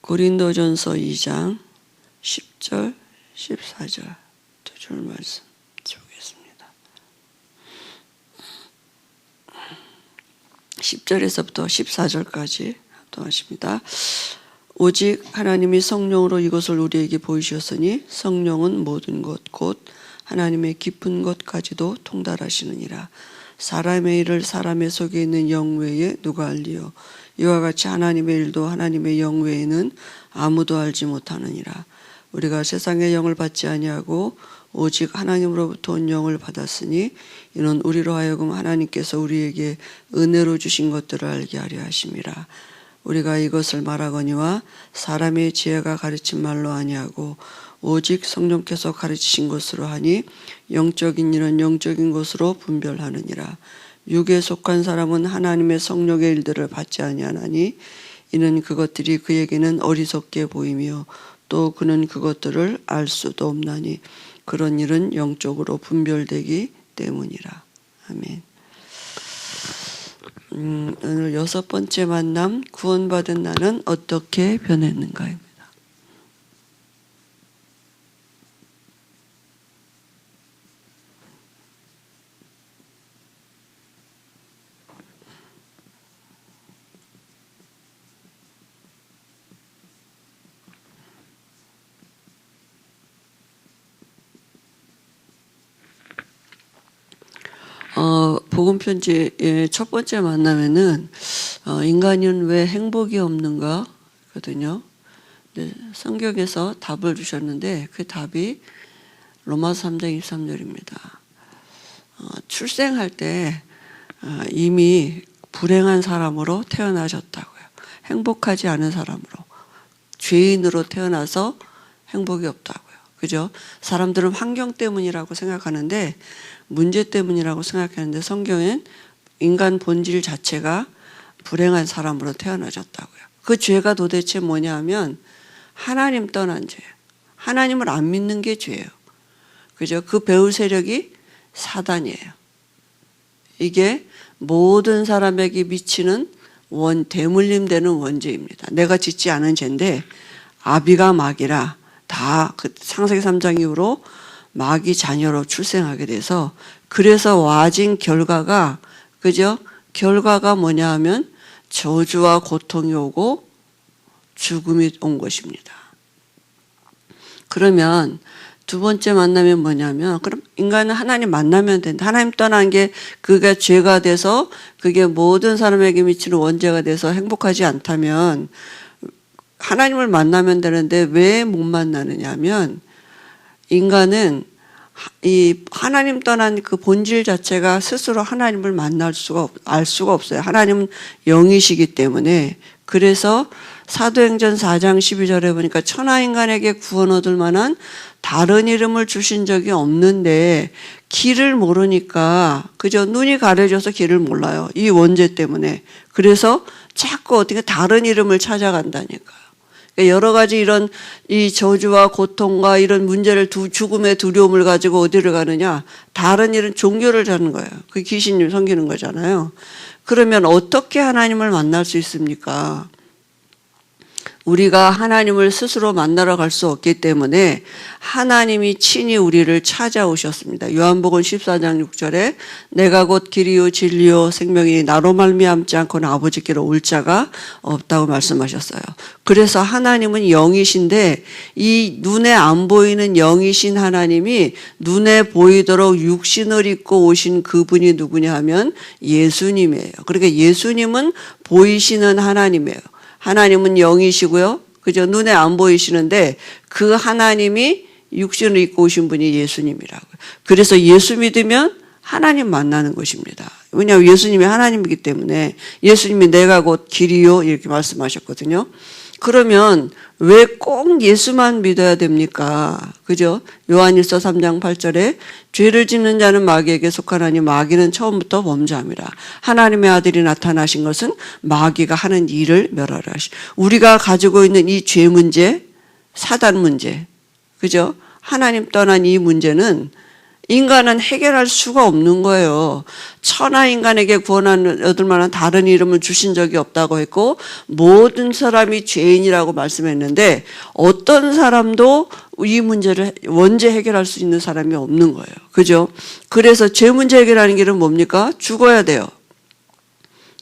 고린도전서 2장 10절, 14절 두 줄 말씀 보겠습니다. 10절에서부터 14절까지 합동하십니다. 오직 하나님이 성령으로 이것을 우리에게 보이셨으니 성령은 모든 것 곧 하나님의 깊은 것까지도 통달하시느니라. 사람의 일을 사람의 속에 있는 영 외에 누가 알리요? 이와 같이 하나님의 일도 하나님의 영 외에는 아무도 알지 못하느니라. 우리가 세상의 영을 받지 아니하고 오직 하나님으로부터 온 영을 받았으니 이는 우리로 하여금 하나님께서 우리에게 은혜로 주신 것들을 알게 하려 하심이라. 우리가 이것을 말하거니와 사람의 지혜가 가르친 말로 아니하고 오직 성령께서 가르치신 것으로 하니 영적인 일은 영적인 것으로 분별하느니라. 육에 속한 사람은 하나님의 성령의 일들을 받지 아니하나니 이는 그것들이 그에게는 어리석게 보이며 또 그는 그것들을 알 수도 없나니 그런 일은 영적으로 분별되기 때문이라. 아멘. 오늘 6번째 만남, 구원받은 나는 어떻게 변했는가입니다. 복음편지의 첫 번째 만남에는 인간은 왜 행복이 없는가 거든요. 성경에서 답을 주셨는데 그 답이 로마서 3장 23절입니다. 출생할 때 이미 불행한 사람으로 태어나셨다고요. 행복하지 않은 사람으로, 죄인으로 태어나서 행복이 없다고요. 그죠? 사람들은 환경 때문이라고 생각하는데 문제 때문이라고 생각하는데 성경엔 인간 본질 자체가 불행한 사람으로 태어나셨다고요. 그 죄가 도대체 뭐냐 하면 하나님 떠난 죄예요. 하나님을 안 믿는 게 죄예요. 그죠? 그 배울 세력이 사단이에요. 이게 모든 사람에게 미치는 대물림되는 원죄입니다. 내가 짓지 않은 죄인데 아비가 마귀라 다 그 창세기 3장 이후로 마귀 자녀로 출생하게 돼서 그래서 와진 결과가 그죠? 결과가 뭐냐 하면 저주와 고통이 오고 죽음이 온 것입니다. 그러면 두 번째 만나면 뭐냐면 그럼 인간은 하나님 만나면 된다. 하나님 떠난 게 그게 죄가 돼서 그게 모든 사람에게 미치는 원죄가 돼서 행복하지 않다면 하나님을 만나면 되는데 왜 못 만나느냐 하면 인간은 이 하나님 떠난 그 본질 자체가 스스로 하나님을 알 수가 없어요. 하나님은 영이시기 때문에. 그래서 사도행전 4장 12절에 보니까 천하인간에게 구원 얻을 만한 다른 이름을 주신 적이 없는데 길을 모르니까 그저 눈이 가려져서 길을 몰라요. 이 원죄 때문에. 그래서 자꾸 어떻게 다른 이름을 찾아간다니까요. 여러 가지 이런 이 저주와 고통과 이런 문제를 죽음의 두려움을 가지고 어디를 가느냐? 다른 이런 종교를 찾는 거예요. 그 귀신님 섬기는 거잖아요. 그러면 어떻게 하나님을 만날 수 있습니까? 우리가 하나님을 스스로 만나러 갈 수 없기 때문에 하나님이 친히 우리를 찾아오셨습니다. 요한복음 14장 6절에 내가 곧 길이요 진리요 생명이니 나로 말미암지 않고는 아버지께로 올 자가 없다고 말씀하셨어요. 그래서 하나님은 영이신데 이 눈에 안 보이는 영이신 하나님이 눈에 보이도록 육신을 입고 오신 그분이 누구냐 하면 예수님이에요. 그러니까 예수님은 보이시는 하나님이에요. 하나님은 영이시고요. 그저 눈에 안 보이시는데 그 하나님이 육신을 입고 오신 분이 예수님이라고요. 그래서 예수 믿으면 하나님 만나는 것입니다. 왜냐하면 예수님이 하나님이기 때문에 예수님이 내가 곧 길이요 이렇게 말씀하셨거든요. 그러면 왜 꼭 예수만 믿어야 됩니까? 그죠? 요한일서 3장 8절에 죄를 짓는 자는 마귀에게 속하나니 마귀는 처음부터 범죄함이라. 하나님의 아들이 나타나신 것은 마귀가 하는 일을 멸하려 하시. 우리가 가지고 있는 이 죄 문제, 사단 문제, 그죠? 하나님 떠난 이 문제는 인간은 해결할 수가 없는 거예요. 천하 인간에게 구원을 얻을 만한 다른 이름을 주신 적이 없다고 했고 모든 사람이 죄인이라고 말씀했는데 어떤 사람도 이 문제를 원죄 해결할 수 있는 사람이 없는 거예요. 그죠? 그래서 죄 문제 해결하는 길은 뭡니까? 죽어야 돼요.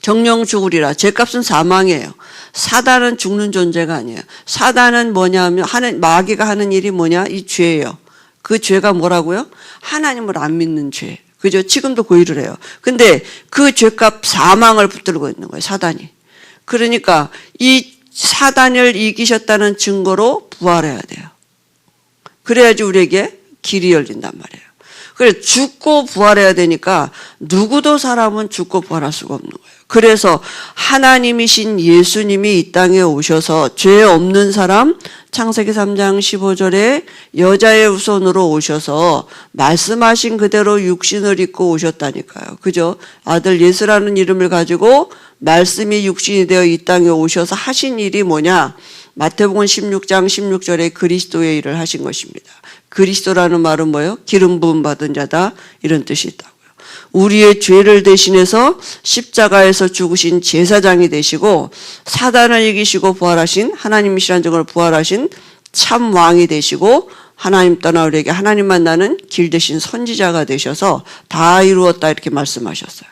정령 죽으리라. 죄값은 사망이에요. 사단은 죽는 존재가 아니에요. 사단은 뭐냐면 마귀가 하는 일이 뭐냐? 이 죄예요. 그 죄가 뭐라고요? 하나님을 안 믿는 죄. 그죠? 지금도 그 일을 해요. 근데 그 죄값 사망을 붙들고 있는 거예요. 사단이. 그러니까 이 사단을 이기셨다는 증거로 부활해야 돼요. 그래야지 우리에게 길이 열린단 말이에요. 그래서 죽고 부활해야 되니까 누구도 사람은 죽고 부활할 수가 없는 거예요. 그래서 하나님이신 예수님이 이 땅에 오셔서 죄 없는 사람 창세기 3장 15절에 여자의 후손으로 오셔서 말씀하신 그대로 육신을 입고 오셨다니까요. 그죠? 아들 예수라는 이름을 가지고 말씀이 육신이 되어 이 땅에 오셔서 하신 일이 뭐냐? 마태복음 16장 16절에 그리스도의 일을 하신 것입니다. 그리스도라는 말은 뭐예요? 기름 부음 받은 자다 이런 뜻이 있다고요. 우리의 죄를 대신해서 십자가에서 죽으신 제사장이 되시고 사단을 이기시고 부활하신 하나님이시라는 증거로 부활하신 참 왕이 되시고 하나님 떠나 우리에게 하나님 만나는 길 대신 선지자가 되셔서 다 이루었다 이렇게 말씀하셨어요.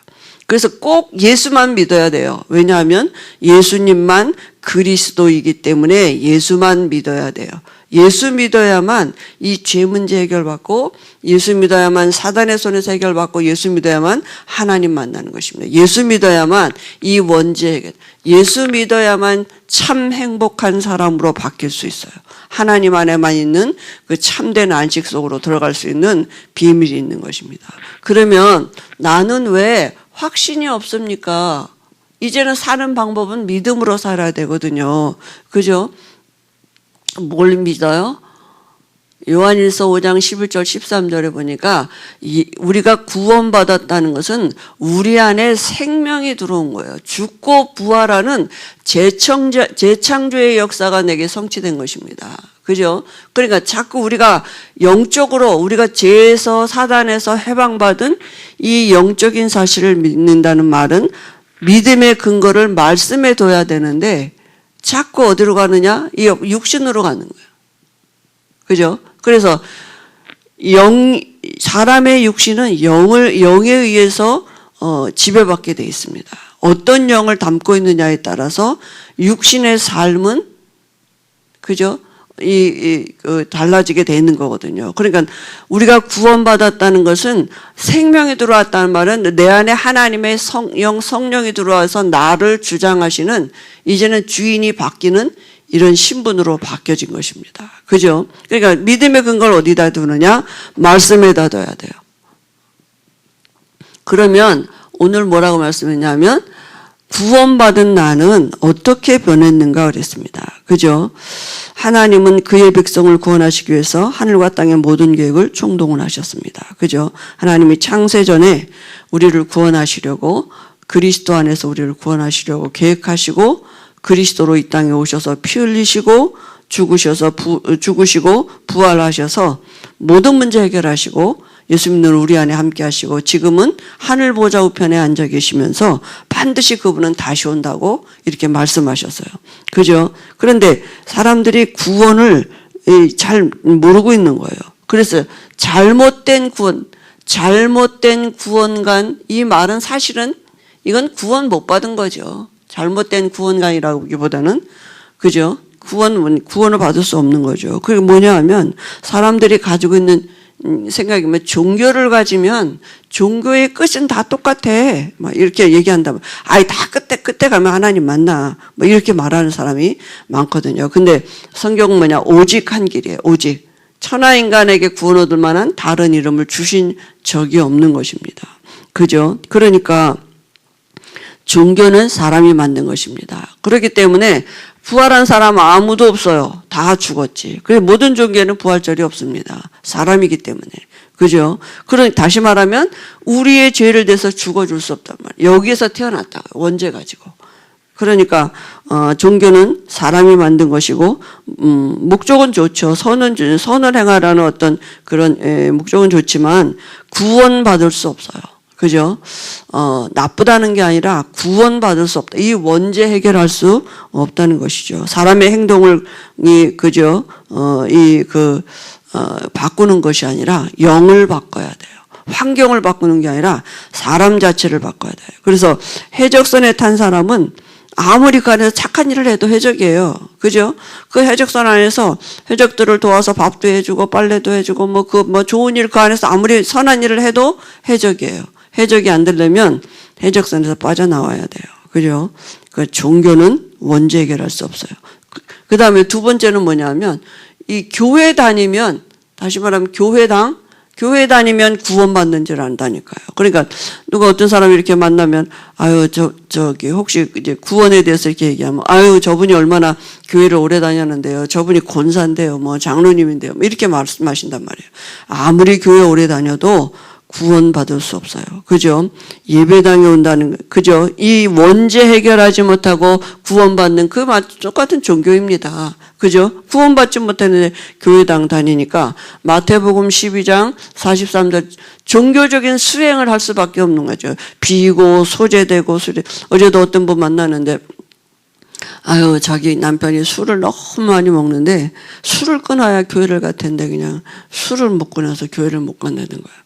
그래서 꼭 예수만 믿어야 돼요. 왜냐하면 예수님만 그리스도이기 때문에 예수만 믿어야 돼요. 예수 믿어야만 이 죄 문제 해결받고 예수 믿어야만 사단의 손에서 해결받고 예수 믿어야만 하나님 만나는 것입니다. 예수 믿어야만 이 원죄 해결, 예수 믿어야만 참 행복한 사람으로 바뀔 수 있어요. 하나님 안에만 있는 그 참된 안식 속으로 들어갈 수 있는 비밀이 있는 것입니다. 그러면 나는 왜 확신이 없습니까? 이제는 사는 방법은 믿음으로 살아야 되거든요. 그죠? 뭘 믿어요? 요한일서 5장 11절 13절에 보니까 우리가 구원받았다는 것은 우리 안에 생명이 들어온 거예요. 죽고 부활하는 재창조의 역사가 내게 성취된 것입니다. 그죠? 그러니까 자꾸 우리가 영적으로 우리가 죄에서 사단에서 해방받은 이 영적인 사실을 믿는다는 말은 믿음의 근거를 말씀에 둬야 되는데 자꾸 어디로 가느냐? 이 육신으로 가는 거예요. 그죠? 그래서 사람의 육신은 영에 의해서 지배받게 되어 있습니다. 어떤 영을 담고 있느냐에 따라서 육신의 삶은 그죠? 달라지게 되는 거거든요. 그러니까 우리가 구원받았다는 것은 생명이 들어왔다는 말은 내 안에 하나님의 성령이 들어와서 나를 주장하시는 이제는 주인이 바뀌는 이런 신분으로 바뀌어진 것입니다. 그죠? 그러니까 믿음의 근거를 어디다 두느냐? 말씀에다 둬야 돼요. 그러면 오늘 뭐라고 말씀했냐면 구원받은 나는 어떻게 변했는가 그랬습니다. 그죠? 하나님은 그의 백성을 구원하시기 위해서 하늘과 땅의 모든 계획을 총동원하셨습니다. 그죠? 하나님이 창세전에 우리를 구원하시려고 그리스도 안에서 우리를 구원하시려고 계획하시고 그리스도로 이 땅에 오셔서 피 흘리시고 죽으시고 부활하셔서 모든 문제 해결하시고 예수 믿는 우리 안에 함께 하시고 지금은 하늘 보좌 우편에 앉아 계시면서 반드시 그분은 다시 온다고 이렇게 말씀하셨어요. 그죠? 그런데 사람들이 구원을 잘 모르고 있는 거예요. 그래서 잘못된 구원관 이 말은 사실은 이건 구원 못 받은 거죠. 잘못된 구원관이라기보다는 그죠? 구원을 받을 수 없는 거죠. 그게 뭐냐 하면 사람들이 가지고 있는 생각이 뭐 종교를 가지면 종교의 끝은 다 똑같아. 막 이렇게 얘기한다면 다 끝에 가면 하나님 만나. 뭐 이렇게 말하는 사람이 많거든요. 근데 성경은 뭐냐? 오직 한 길이에요. 오직. 천하 인간에게 구원 얻을 만한 다른 이름을 주신 적이 없는 것입니다. 그죠? 그러니까 종교는 사람이 만든 것입니다. 그렇기 때문에 부활한 사람 아무도 없어요. 다 죽었지. 그래서 모든 종교에는 부활절이 없습니다. 사람이기 때문에. 그죠? 다시 말하면 우리의 죄를 대서 죽어줄 수 없단 말이에요. 여기에서 태어났다. 원죄 가지고. 그러니까 종교는 사람이 만든 것이고 목적은 좋죠. 선을 행하라는 어떤 그런 목적은 좋지만 구원받을 수 없어요. 그죠? 나쁘다는 게 아니라 구원받을 수 없다. 이 원죄 해결할 수 없다는 것이죠. 사람의 행동을 그죠? 바꾸는 것이 아니라 영을 바꿔야 돼요. 환경을 바꾸는 게 아니라 사람 자체를 바꿔야 돼요. 그래서 해적선에 탄 사람은 아무리 그 안에서 착한 일을 해도 해적이에요. 그죠? 그 해적선 안에서 해적들을 도와서 밥도 해주고 빨래도 해주고 좋은 일 그 안에서 아무리 선한 일을 해도 해적이에요. 해적이 안 되려면 해적선에서 빠져나와야 돼요. 그죠? 그 종교는 원죄 해결할 수 없어요. 그 다음에 두 번째는 뭐냐면 이 교회 다니면 다시 말하면 교회 다니면 구원받는 줄 안다니까요. 그러니까 누가 어떤 사람이 이렇게 만나면 저기 혹시 이제 구원에 대해서 이렇게 얘기하면 저분이 얼마나 교회를 오래 다녔는데요. 저분이 권사인데요. 장로님인데요. 이렇게 말씀하신단 말이에요. 아무리 교회 오래 다녀도 구원받을 수 없어요. 그죠? 예배당에 온다는, 그죠? 이 원죄 해결하지 못하고 구원받는 똑같은 종교입니다. 그죠? 구원받지 못했는데 교회당 다니니까 마태복음 12장 43절 종교적인 수행을 할 수밖에 없는 거죠. 비고 소제되고 어제도 어떤 분 만나는데 자기 남편이 술을 너무 많이 먹는데 술을 끊어야 교회를 갈 텐데 그냥 술을 못 끊어서 교회를 못 간다는 거예요.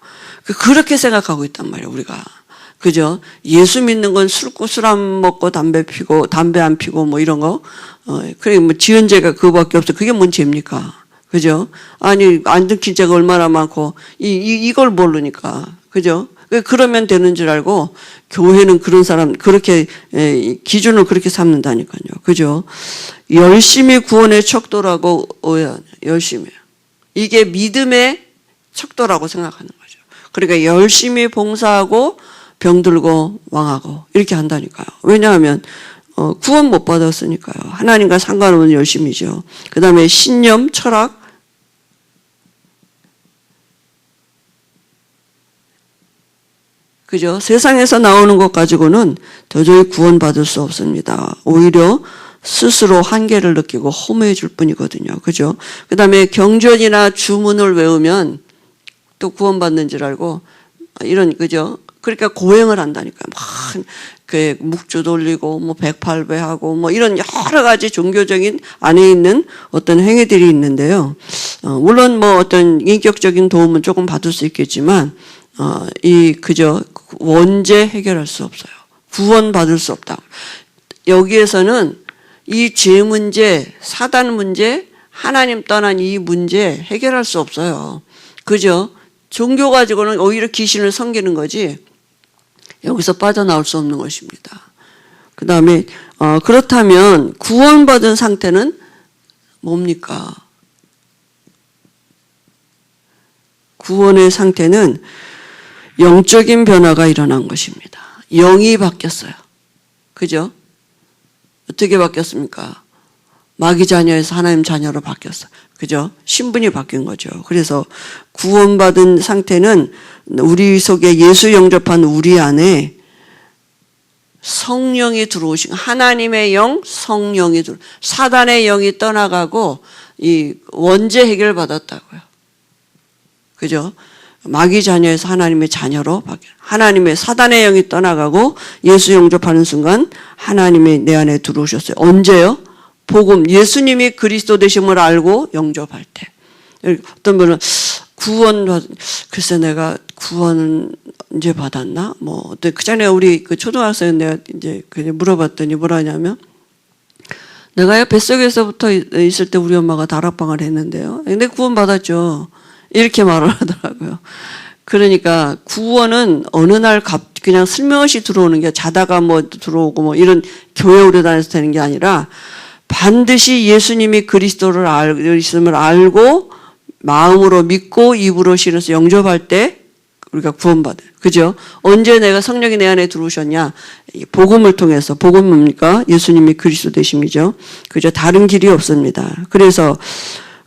그렇게 생각하고 있단 말이에요, 우리가. 그죠? 예수 믿는 건 술 안 먹고 담배 안 피고 이런 거. 그래, 지은 죄가 그거밖에 없어. 그게 뭔 죄입니까? 그죠? 아니, 안 들킨 죄가 얼마나 많고, 이걸 모르니까. 그죠? 그러면 되는 줄 알고, 교회는 그런 사람, 그렇게, 기준을 그렇게 삼는다니까요. 그죠? 열심히 구원의 척도라고, 열심히. 이게 믿음의 척도라고 생각하는 거죠. 그러니까 열심히 봉사하고 병들고 왕하고 이렇게 한다니까요. 왜냐하면 구원 못 받았으니까요. 하나님과 상관없는 열심이죠. 그 다음에 신념, 철학, 그죠? 세상에서 나오는 것 가지고는 도저히 구원받을 수 없습니다. 오히려 스스로 한계를 느끼고 허무해 줄 뿐이거든요. 그죠? 그 다음에 경전이나 주문을 외우면 또 구원받는 줄 알고 그죠? 그러니까 고행을 한다니까요. 묵주 돌리고 108배하고 이런 여러 가지 종교적인 안에 있는 어떤 행위들이 있는데요. 물론 어떤 인격적인 도움은 조금 받을 수 있겠지만 그죠? 원죄 해결할 수 없어요. 구원받을 수 없다. 여기에서는 이 죄 문제, 사단 문제, 하나님 떠난 이 문제 해결할 수 없어요. 그죠? 종교 가지고는 오히려 귀신을 섬기는 거지 여기서 빠져나올 수 없는 것입니다. 그 다음에 그렇다면 구원받은 상태는 뭡니까? 구원의 상태는 영적인 변화가 일어난 것입니다. 영이 바뀌었어요. 그죠? 어떻게 바뀌었습니까? 마귀 자녀에서 하나님 자녀로 바뀌었어요. 그죠? 신분이 바뀐 거죠. 그래서 구원받은 상태는 우리 속에 예수 영접한 우리 안에 성령이 들어오신 하나님의 영, 성령이 사단의 영이 떠나가고 이 원죄 해결 받았다고요. 그죠? 마귀 자녀에서 하나님의 자녀로 바뀌어. 하나님의 사단의 영이 떠나가고 예수 영접하는 순간 하나님이 내 안에 들어오셨어요. 언제요? 복음, 예수님이 그리스도 되심을 알고 영접할 때. 어떤 분은 글쎄 내가 구원은 언제 받았나? 그 전에 우리 초등학생 내가 이제 물어봤더니 뭐라냐면 내가 뱃속에서부터 있을 때 우리 엄마가 다락방을 했는데요. 근데 구원 받았죠. 이렇게 말을 하더라고요. 그러니까 구원은 어느 날 그냥 슬며시 들어오는 게 자다가 들어오고 이런 교회 오래 다녀서 되는 게 아니라 반드시 예수님이 그리스도를 있음을 알고 마음으로 믿고 입으로 신어서 영접할 때 우리가 구원받아요. 그죠? 언제 내가 성령이 내 안에 들어오셨냐? 복음을 통해서. 복음은 뭡니까? 예수님이 그리스도 되심이죠. 그죠? 다른 길이 없습니다. 그래서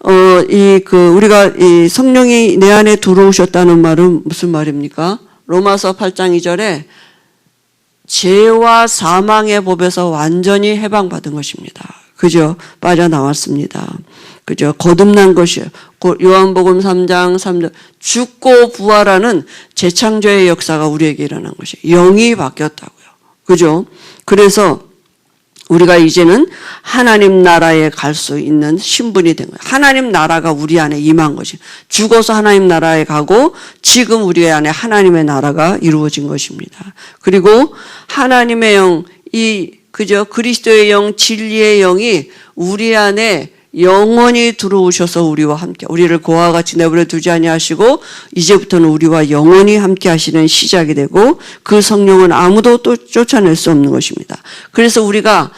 우리가 이 성령이 내 안에 들어오셨다는 말은 무슨 말입니까? 로마서 8장 2절에 죄와 사망의 법에서 완전히 해방받은 것입니다. 그죠? 빠져나왔습니다. 그죠? 거듭난 것이에요. 요한복음 3장 3절 죽고 부활하는 재창조의 역사가 우리에게 일어난 것이에요. 영이 바뀌었다고요. 그죠? 그래서 우리가 이제는 하나님 나라에 갈 수 있는 신분이 된 거예요. 하나님 나라가 우리 안에 임한 것이 죽어서 하나님 나라에 가고 지금 우리 안에 하나님의 나라가 이루어진 것입니다. 그리고 하나님의 영, 그죠? 그리스도의 영, 진리의 영이 우리 안에 영원히 들어오셔서 우리와 함께 우리를 고아와 같이 내버려 두지 아니하시고 이제부터는 우리와 영원히 함께 하시는 시작이 되고 그 성령은 아무도 또 쫓아낼 수 없는 것입니다. 그래서 우리가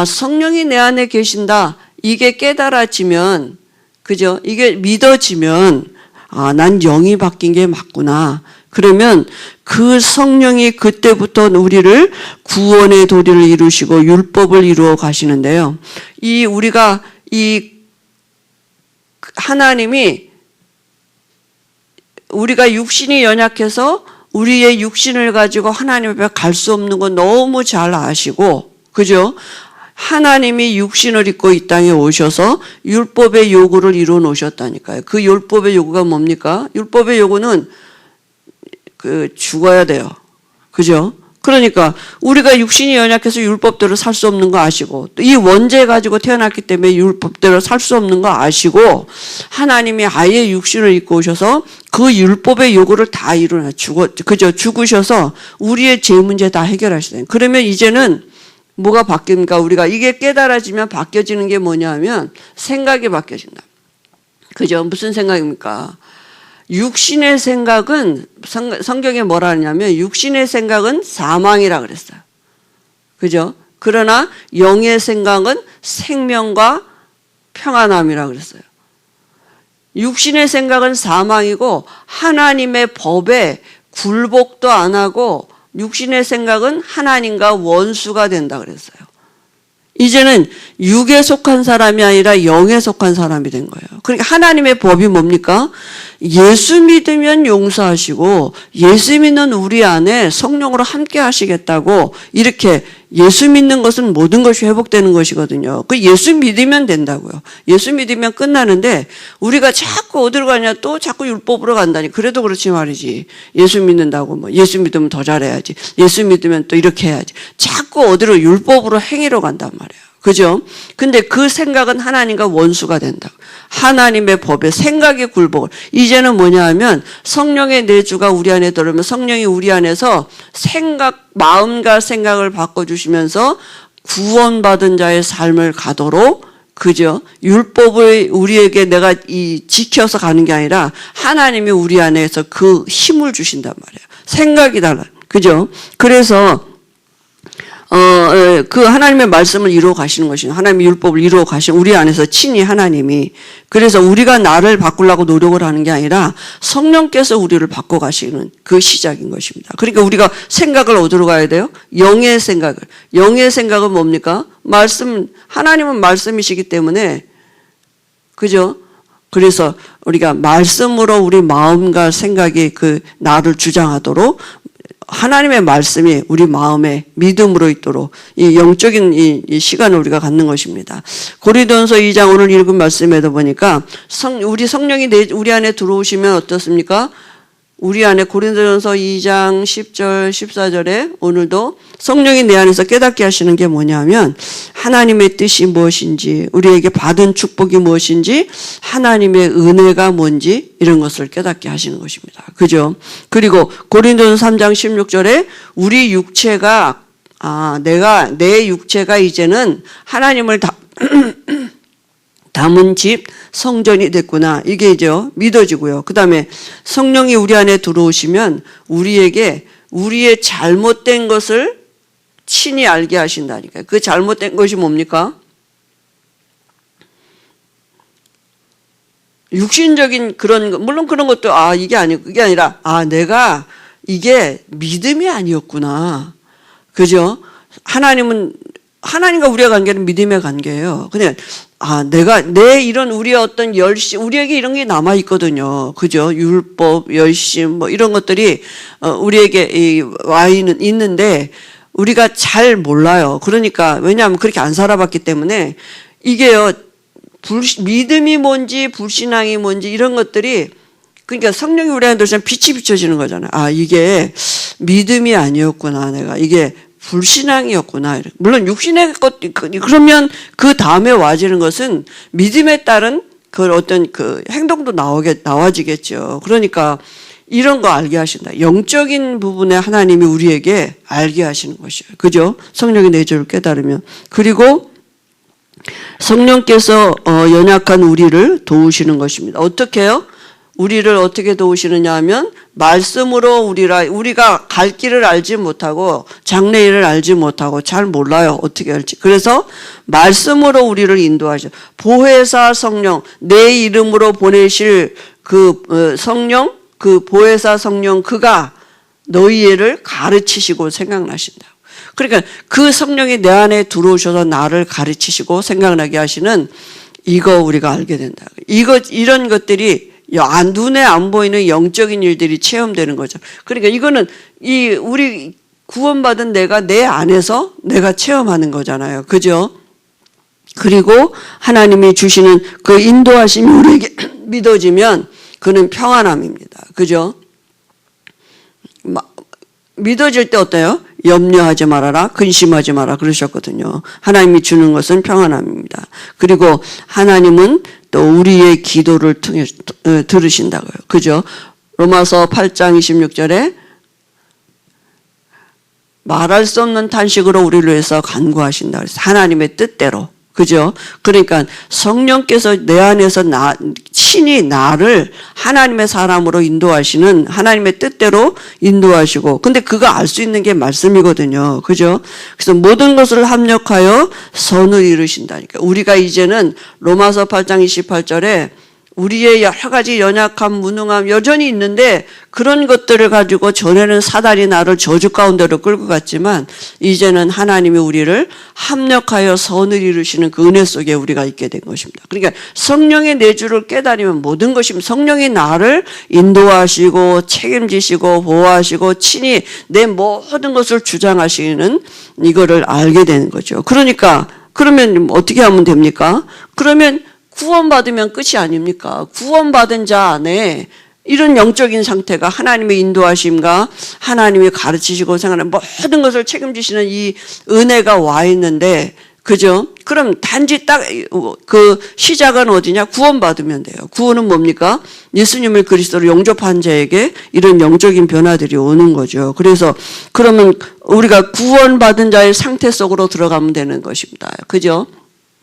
성령이 내 안에 계신다 이게 깨달아지면 그죠? 이게 믿어지면 난 영이 바뀐 게 맞구나. 그러면 그 성령이 그때부터 우리를 구원의 도리를 이루시고 율법을 이루어 가시는데요. 우리가 하나님이 우리가 육신이 연약해서 우리의 육신을 가지고 하나님 앞에 갈 수 없는 건 너무 잘 아시고 그죠? 하나님이 육신을 입고 이 땅에 오셔서 율법의 요구를 이루어 놓으셨다니까요. 그 율법의 요구가 뭡니까? 율법의 요구는 죽어야 돼요. 그죠? 그러니까 우리가 육신이 연약해서 율법대로 살 수 없는 거 아시고 이 원죄 가지고 태어났기 때문에 율법대로 살 수 없는 거 아시고 하나님이 아예 육신을 입고 오셔서 그 율법의 요구를 다 이루어 그죠? 죽으셔서 우리의 죄 문제 다 해결하시대요. 그러면 이제는 뭐가 바뀝니까? 우리가 이게 깨달아지면 바뀌어지는 게 뭐냐면 생각이 바뀌어진다. 그죠? 무슨 생각입니까? 육신의 생각은 성경에 뭐라 하냐면 육신의 생각은 사망이라 그랬어요. 그죠? 그러나 영의 생각은 생명과 평안함이라 그랬어요. 육신의 생각은 사망이고 하나님의 법에 굴복도 안 하고 육신의 생각은 하나님과 원수가 된다 그랬어요. 이제는 육에 속한 사람이 아니라 영에 속한 사람이 된 거예요. 그러니까 하나님의 법이 뭡니까? 예수 믿으면 용서하시고 예수 믿는 우리 안에 성령으로 함께 하시겠다고 이렇게 예수 믿는 것은 모든 것이 회복되는 것이거든요. 그 예수 믿으면 된다고요. 예수 믿으면 끝나는데 우리가 자꾸 어디로 가냐 또 자꾸 율법으로 간다니 그래도 그렇지 말이지. 예수 믿는다고 뭐 예수 믿으면 더 잘해야지. 예수 믿으면 또 이렇게 해야지. 자꾸 어디로 율법으로 행위로 간단 말이에요. 그죠? 근데 그 생각은 하나님과 원수가 된다. 하나님의 법에 생각의 굴복을. 이제는 뭐냐 하면 성령의 내주가 우리 안에 들어오면 성령이 우리 안에서 마음과 생각을 바꿔주시면서 구원받은 자의 삶을 가도록 그죠? 율법을 우리에게 내가 지켜서 가는 게 아니라 하나님이 우리 안에서 그 힘을 주신단 말이에요. 생각이 달라. 그죠? 그래서 그 하나님의 말씀을 이루어 가시는 것이죠. 하나님의 율법을 이루어 가시는 우리 안에서 친히 하나님이. 그래서 우리가 나를 바꾸려고 노력을 하는 게 아니라 성령께서 우리를 바꿔 가시는 그 시작인 것입니다. 그러니까 우리가 생각을 어디로 가야 돼요? 영의 생각을. 영의 생각은 뭡니까? 하나님은 말씀이시기 때문에 그죠? 그래서 우리가 말씀으로 우리 마음과 생각이 그 나를 주장하도록 하나님의 말씀이 우리 마음에 믿음으로 있도록 이 영적인 이 시간을 우리가 갖는 것입니다. 고린도전서 2장 오늘 읽은 말씀에도 보니까 우리 성령이 우리 안에 들어오시면 어떻습니까? 우리 안에 고린도전서 2장 10절 14절에 오늘도 성령이 내 안에서 깨닫게 하시는 게 뭐냐면 하나님의 뜻이 무엇인지 우리에게 받은 축복이 무엇인지 하나님의 은혜가 뭔지 이런 것을 깨닫게 하시는 것입니다. 그죠? 그리고 고린도전서 3장 16절에 우리 육체가 내 육체가 이제는 하나님을 담은 집 성전이 됐구나. 이게 이제 믿어지고요. 그 다음에 성령이 우리 안에 들어오시면 우리에게 우리의 잘못된 것을 친히 알게 하신다니까요. 그 잘못된 것이 뭡니까? 육신적인 그런 것, 물론 그런 것도 이게 아니고 그게 아니라 내가 이게 믿음이 아니었구나. 그죠? 하나님과 우리의 관계는 믿음의 관계예요. 근데 내가 이런 우리의 어떤 열심, 우리에게 이런 게 남아 있거든요. 그죠? 율법, 열심, 뭐 이런 것들이 우리에게 와 있는데 우리가 잘 몰라요. 그러니까 왜냐하면 그렇게 안 살아봤기 때문에 이게요. 믿음이 뭔지 불신앙이 뭔지 이런 것들이 그러니까 성령이 우리한테 들어오면 빛이 비춰지는 거잖아요. 아, 이게 믿음이 아니었구나. 내가 이게 불신앙이었구나. 물론 육신의 것 그러면 그 다음에 와지는 것은 믿음에 따른 그 어떤 그 행동도 나와지겠죠. 그러니까 이런 거 알게 하신다. 영적인 부분에 하나님이 우리에게 알게 하시는 것이에요. 그죠? 성령의 내조를 깨달으면. 그리고 성령께서 연약한 우리를 도우시는 것입니다. 어떻게 해요? 우리를 어떻게 도우시느냐 하면 말씀으로 우리가 갈 길을 알지 못하고 장래일을 알지 못하고 잘 몰라요. 어떻게 할지. 그래서 말씀으로 우리를 인도하셔. 보혜사 성령, 내 이름으로 보내실 그 성령, 그 보혜사 성령 그가 너희를 가르치시고 생각나신다. 그러니까 그 성령이 내 안에 들어오셔서 나를 가르치시고 생각나게 하시는 이거 우리가 알게 된다. 이런 것들이 눈에 안 보이는 영적인 일들이 체험되는 거죠. 그러니까 이거는 우리 구원받은 내가 내 안에서 내가 체험하는 거잖아요. 그죠? 그리고 하나님이 주시는 그 인도하심이 우리에게 믿어지면 그는 평안함입니다. 그죠? 믿어질 때 어때요? 염려하지 말아라, 근심하지 마라 그러셨거든요. 하나님이 주는 것은 평안함입니다. 그리고 하나님은 또 우리의 기도를 통해 들으신다고요. 그죠? 로마서 8장 26절에 말할 수 없는 탄식으로 우리를 위해서 간구하신다. 그래서 하나님의 뜻대로. 그죠? 그러니까 성령께서 내 안에서 친히 나를 하나님의 사람으로 인도하시는 하나님의 뜻대로 인도하시고 근데 그거 알 수 있는 게 말씀이거든요. 그죠? 그래서 모든 것을 합력하여 선을 이루신다니까. 우리가 이제는 로마서 8장 28절에 우리의 여러 가지 연약함, 무능함 여전히 있는데 그런 것들을 가지고 전에는 사단이 나를 저주 가운데로 끌고 갔지만 이제는 하나님이 우리를 합력하여 선을 이루시는 그 은혜 속에 우리가 있게 된 것입니다. 그러니까 성령의 내주를 깨달으면 모든 것입니다. 성령이 나를 인도하시고 책임지시고 보호하시고 친히 내 모든 것을 주장하시는 이거를 알게 되는 거죠. 그러니까 그러면 어떻게 하면 됩니까? 그러면 구원받으면 끝이 아닙니까? 구원받은 자 안에 이런 영적인 상태가 하나님의 인도하심과 하나님이 가르치시고 생각하는 모든 것을 책임지시는 이 은혜가 와 있는데 그죠? 그럼 단지 딱 그 시작은 어디냐? 구원받으면 돼요. 구원은 뭡니까? 예수님을 그리스도로 영접한 자에게 이런 영적인 변화들이 오는 거죠. 그래서 그러면 우리가 구원받은 자의 상태 속으로 들어가면 되는 것입니다. 그죠?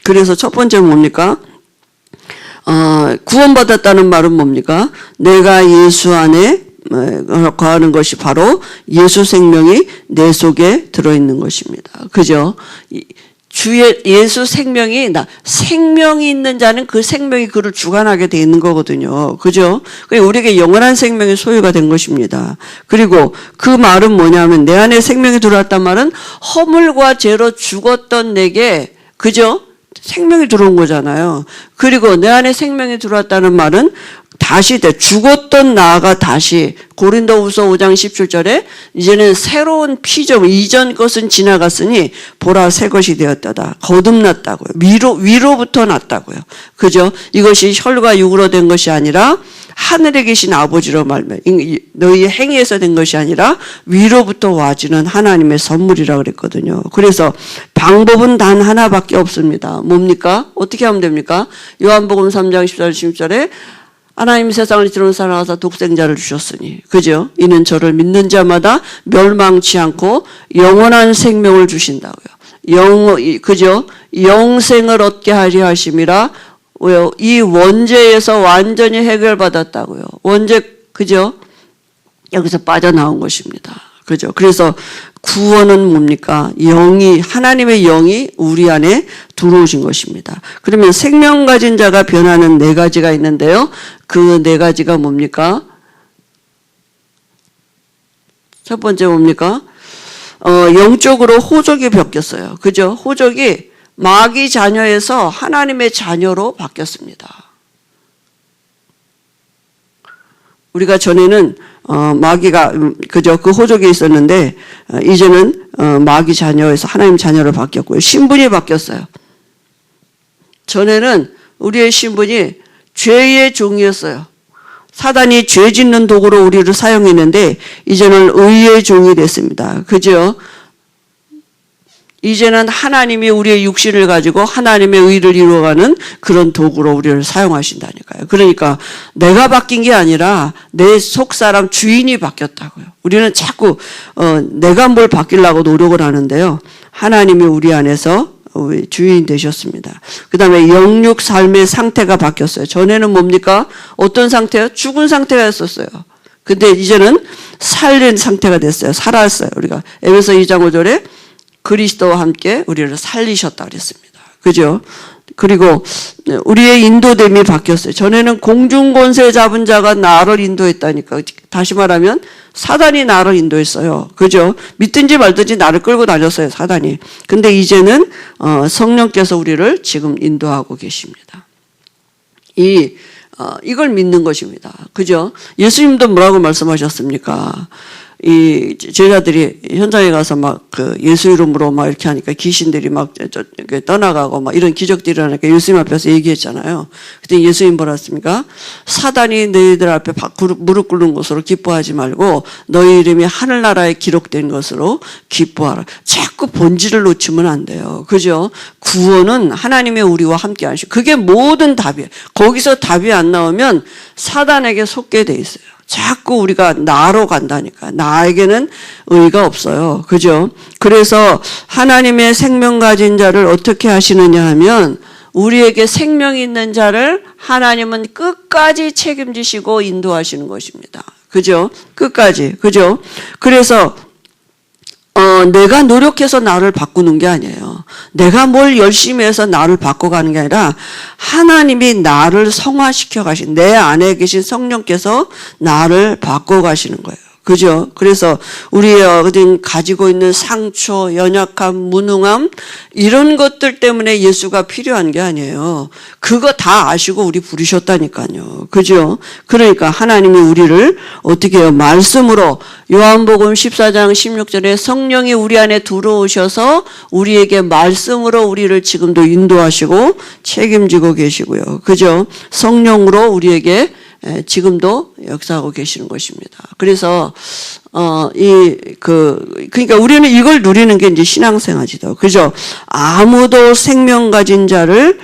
그래서 첫 번째 뭡니까? 구원받았다는 말은 뭡니까? 내가 예수 안에 거하는 것이 바로 예수 생명이 내 속에 들어있는 것입니다. 그죠? 주의 예수 생명이 생명이 있는 자는 그 생명이 그를 주관하게 돼 있는 거거든요. 그죠? 우리에게 영원한 생명이 소유가 된 것입니다. 그리고 그 말은 뭐냐면 내 안에 생명이 들어왔단 말은 허물과 죄로 죽었던 내게 그죠? 생명이 들어온 거잖아요. 그리고 내 안에 생명이 들어왔다는 말은 다시 죽었던 나가 다시 고린도후서 5장 17절에 이제는 새로운 피조물 이전 것은 지나갔으니 보라 새 것이 되었다다. 거듭났다고요. 위로부터 났다고요. 그죠? 이것이 혈과 육으로 된 것이 아니라 하늘에 계신 아버지로 말며 너희의 행위에서 된 것이 아니라 위로부터 와지는 하나님의 선물이라고 그랬거든요. 그래서 방법은 단 하나밖에 없습니다. 뭡니까? 어떻게 하면 됩니까? 요한복음 3장 14절 16절에 하나님 세상을 이처럼 사랑하사 독생자를 주셨으니 그죠? 이는 저를 믿는 자마다 멸망치 않고 영원한 생명을 주신다고요. 그죠? 영생을 얻게 하려 하심이라. 왜요? 이 원죄에서 완전히 해결받았다고요. 원죄 그죠? 여기서 빠져나온 것입니다. 그죠? 그래서 구원은 뭡니까? 하나님의 영이 우리 안에 들어오신 것입니다. 그러면 생명 가진 자가 변하는 네 가지가 있는데요. 그 네 가지가 뭡니까? 첫 번째 뭡니까? 영적으로 호적이 바뀌었어요. 그죠? 호적이 마귀 자녀에서 하나님의 자녀로 바뀌었습니다. 우리가 전에는 마귀가 그저 그 호족에 있었는데 이제는 마귀 자녀에서 하나님 자녀로 바뀌었고요. 신분이 바뀌었어요. 전에는 우리의 신분이 죄의 종이었어요. 사단이 죄 짓는 도구로 우리를 사용했는데 이제는 의의 종이 됐습니다. 그죠? 이제는 하나님이 우리의 육신을 가지고 하나님의 의를 이루어가는 그런 도구로 우리를 사용하신다니까요. 그러니까 내가 바뀐 게 아니라 내 속사람 주인이 바뀌었다고요. 우리는 자꾸 내가 뭘 바뀌려고 노력을 하는데요. 하나님이 우리 안에서 주인 되셨습니다. 그 다음에 영육 삶의 상태가 바뀌었어요. 전에는 뭡니까? 어떤 상태요? 죽은 상태였었어요. 근데 이제는 살린 상태가 됐어요. 살았어요. 우리가 에베소 2장 5절에 그리스도와 함께 우리를 살리셨다 그랬습니다. 그죠? 그리고 우리의 인도됨이 바뀌었어요. 전에는 공중권세 잡은 자가 나를 인도했다니까. 다시 말하면 사단이 나를 인도했어요. 그죠? 믿든지 말든지 나를 끌고 다녔어요. 사단이. 근데 이제는 성령께서 우리를 지금 인도하고 계십니다. 이걸 믿는 것입니다. 그죠? 예수님도 뭐라고 말씀하셨습니까? 이 제자들이 현장에 가서 막 그 예수 이름으로 막 이렇게 하니까 귀신들이 막 떠나가고 막 이런 기적들이 일어나니까 예수님 앞에서 얘기했잖아요. 그때 예수님 뭐라 했습니까? 사단이 너희들 앞에 무릎 꿇는 것으로 기뻐하지 말고 너희 이름이 하늘나라에 기록된 것으로 기뻐하라. 자꾸 본질을 놓치면 안 돼요. 그죠? 구원은 하나님의 우리와 함께 하시고 그게 모든 답이에요. 거기서 답이 안 나오면 사단에게 속게 돼 있어요. 자꾸 우리가 나로 간다니까. 나에게는 의가 없어요. 그죠? 그래서 하나님의 생명 가진 자를 어떻게 하시느냐 하면 우리에게 생명 있는 자를 하나님은 끝까지 책임지시고 인도하시는 것입니다. 그죠? 끝까지. 그죠? 그래서 내가 노력해서 나를 바꾸는 게 아니에요. 내가 뭘 열심히 해서 나를 바꿔가는 게 아니라 하나님이 나를 성화시켜 가신 내 안에 계신 성령께서 나를 바꿔 가시는 거예요. 그죠? 그래서 우리가 가지고 있는 상처, 연약함, 무능함 이런 것들 때문에 예수가 필요한 게 아니에요. 그거 다 아시고 우리 부르셨다니까요. 그죠? 그러니까 하나님이 우리를 어떻게 해요? 말씀으로 요한복음 14장 16절에 성령이 우리 안에 들어오셔서 우리에게 말씀으로 우리를 지금도 인도하시고 책임지고 계시고요. 그죠? 성령으로 우리에게 지금도 역사하고 계시는 것입니다. 그래서 그러니까 우리는 이걸 누리는 게 이제 신앙생활이죠. 그죠? 아무도 생명 가진 자를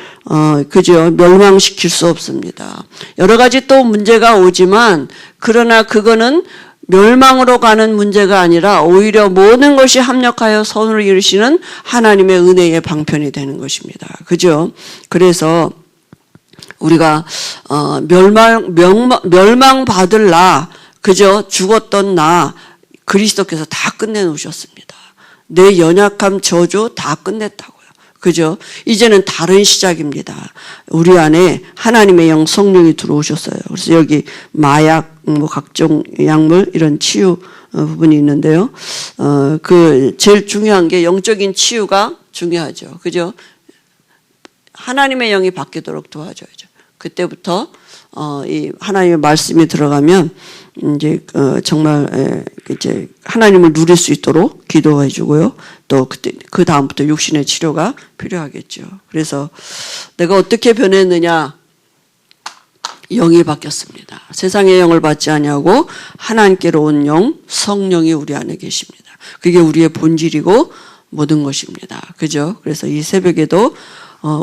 그죠? 멸망시킬 수 없습니다. 여러 가지 또 문제가 오지만 그러나 그거는 멸망으로 가는 문제가 아니라 오히려 모든 것이 합력하여 선을 이루시는 하나님의 은혜의 방편이 되는 것입니다. 그죠? 그래서 우리가 멸망받을 나, 그저 죽었던 나 그리스도께서 다 끝내놓으셨습니다. 내 연약함 저주 다 끝냈다고요. 그죠? 이제는 다른 시작입니다. 우리 안에 하나님의 영 성령이 들어오셨어요. 그래서 여기 마약, 뭐 각종 약물 이런 치유 부분이 있는데요. 그 제일 중요한 게 영적인 치유가 중요하죠. 그죠? 하나님의 영이 바뀌도록 도와줘야죠. 그때부터 이 하나님의 말씀이 들어가면 이제 정말 이제 하나님을 누릴 수 있도록 기도해 주고요. 또 그때 그 다음부터 육신의 치료가 필요하겠죠. 그래서 내가 어떻게 변했느냐? 영이 바뀌었습니다. 세상의 영을 받지 아니하고 하나님께로 온 영, 성령이 우리 안에 계십니다. 그게 우리의 본질이고 모든 것입니다. 그죠? 그래서 이 새벽에도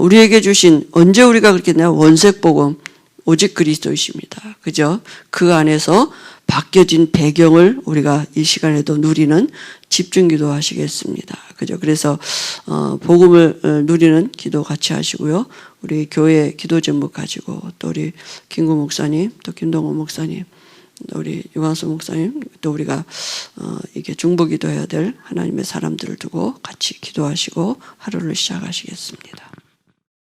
우리에게 주신 언제 우리가 그렇게 했나요? 원색복음 오직 그리스도이십니다. 그죠? 그 안에서 바뀌어진 배경을 우리가 이 시간에도 누리는 집중기도 하시겠습니다. 그죠? 그래서 복음을 누리는 기도 같이 하시고요. 우리 교회 기도 제목 가지고 또 우리 김구 목사님, 또 김동호 목사님, 또 우리 유광수 목사님, 또 우리가 이게 중보기도해야 될 하나님의 사람들을 두고 같이 기도하시고 하루를 시작하시겠습니다.